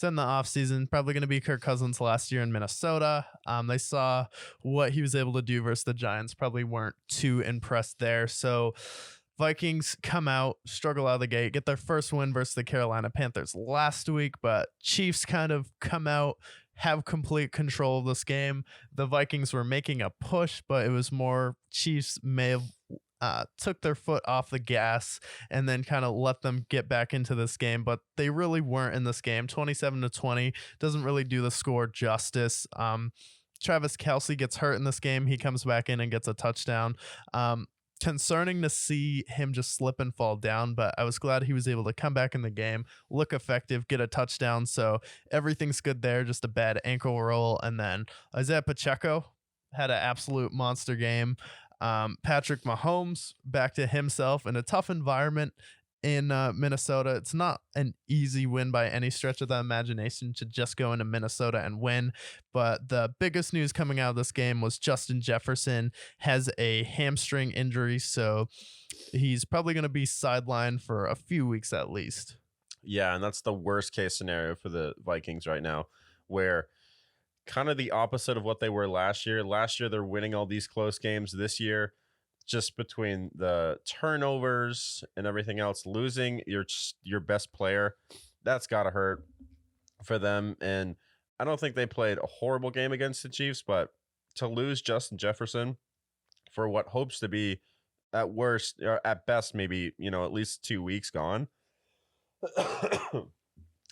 said in the offseason, probably going to be Kirk Cousins last year in Minnesota. They saw what he was able to do versus the Giants, probably weren't too impressed there. So Vikings come out, struggle out of the gate, get their first win versus the Carolina Panthers last week, but Chiefs kind of come out, have complete control of this game. The Vikings were making a push, but it was more Chiefs may have took their foot off the gas and then kind of let them get back into this game, but they really weren't in this game. 27-20 doesn't really do the score justice. Travis Kelce gets hurt in this game. He comes back in and gets a touchdown. Concerning to see him just slip and fall down, but I was glad he was able to come back in the game, look effective, get a touchdown. So everything's good there, just a bad ankle roll. And then Isaiah Pacheco had an absolute monster game. Patrick Mahomes back to himself in a tough environment in Minnesota. It's not an easy win by any stretch of the imagination to just go into Minnesota and win. But the biggest news coming out of this game was Justin Jefferson has a hamstring injury. So he's probably going to be sidelined for a few weeks at least. Yeah, and that's the worst case scenario for the Vikings right now, where kind of the opposite of what they were last year. Last year, they're winning all these close games. This year, just between the turnovers and everything else, losing your best player, that's got to hurt for them. And I don't think they played a horrible game against the Chiefs, but to lose Justin Jefferson for what hopes to be at worst, or at best, maybe, at least 2 weeks gone,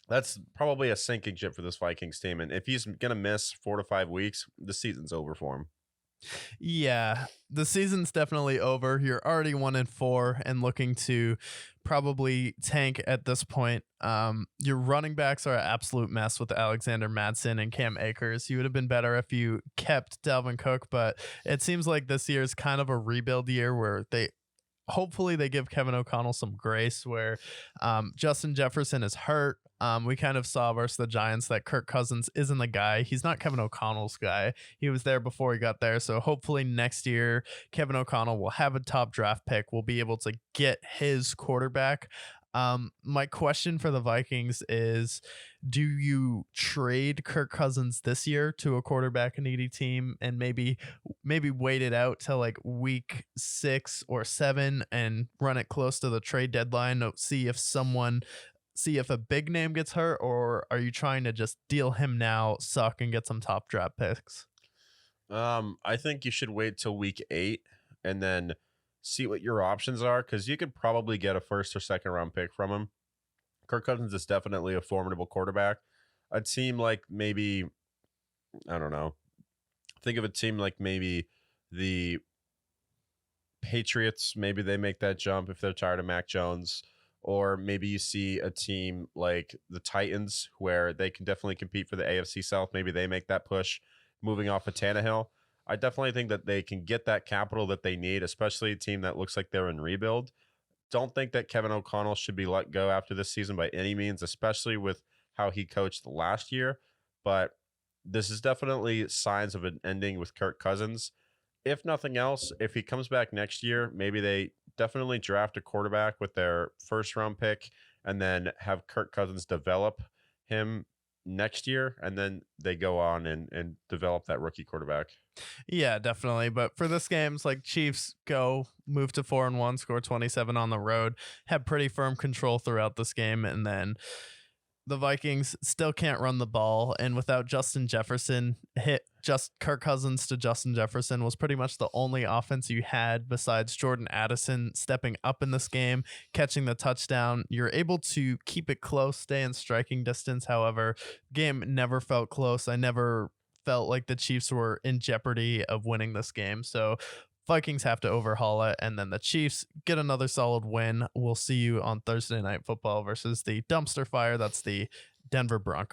that's probably a sinking ship for this Vikings team. And if he's going to miss 4 to 5 weeks, the season's over for him. Yeah, the season's definitely over. You're already 1-4 and looking to probably tank at this point. Your running backs are an absolute mess with Alexander Mattison and Cam Akers. You would have been better if you kept Dalvin Cook, but it seems like this year is kind of a rebuild year where hopefully they give Kevin O'Connell some grace, where Justin Jefferson is hurt. We kind of saw versus the Giants that Kirk Cousins isn't the guy. He's not Kevin O'Connell's guy. He was there before he got there. So hopefully next year, Kevin O'Connell will have a top draft pick. We'll be able to get his quarterback. My question for the Vikings is, do you trade Kirk Cousins this year to a quarterback needy team and maybe wait it out till like week 6 or 7 and run it close to the trade deadline, see if a big name gets hurt, or are you trying to just deal him now, suck, and get some top draft picks? I think you should wait till week 8 and then see what your options are, because you could probably get a first or second round pick from him. Kirk Cousins is definitely a formidable quarterback. A team like maybe, I don't know, think of a team like maybe the Patriots. Maybe they make that jump if they're tired of Mac Jones. Or maybe you see a team like the Titans where they can definitely compete for the AFC South. Maybe they make that push moving off of Tannehill. I definitely think that they can get that capital that they need, especially a team that looks like they're in rebuild. Don't think that Kevin O'Connell should be let go after this season by any means, especially with how he coached last year. But this is definitely signs of an ending with Kirk Cousins. If nothing else, if he comes back next year, maybe they definitely draft a quarterback with their first round pick and then have Kirk Cousins develop him next year, and then they go on and develop that rookie quarterback. Yeah, definitely. But for this game, it's like Chiefs move to 4-1, score 27 on the road, have pretty firm control throughout this game, and then the Vikings still can't run the ball, and without Justin Jefferson, Kirk Cousins to Justin Jefferson was pretty much the only offense you had besides Jordan Addison stepping up in this game, catching the touchdown. You're able to keep it close, stay in striking distance. However, game never felt close. I never felt like the Chiefs were in jeopardy of winning this game. So Vikings have to overhaul it, and then the Chiefs get another solid win. We'll see you on Thursday Night Football versus the dumpster fire. That's the Denver Broncos.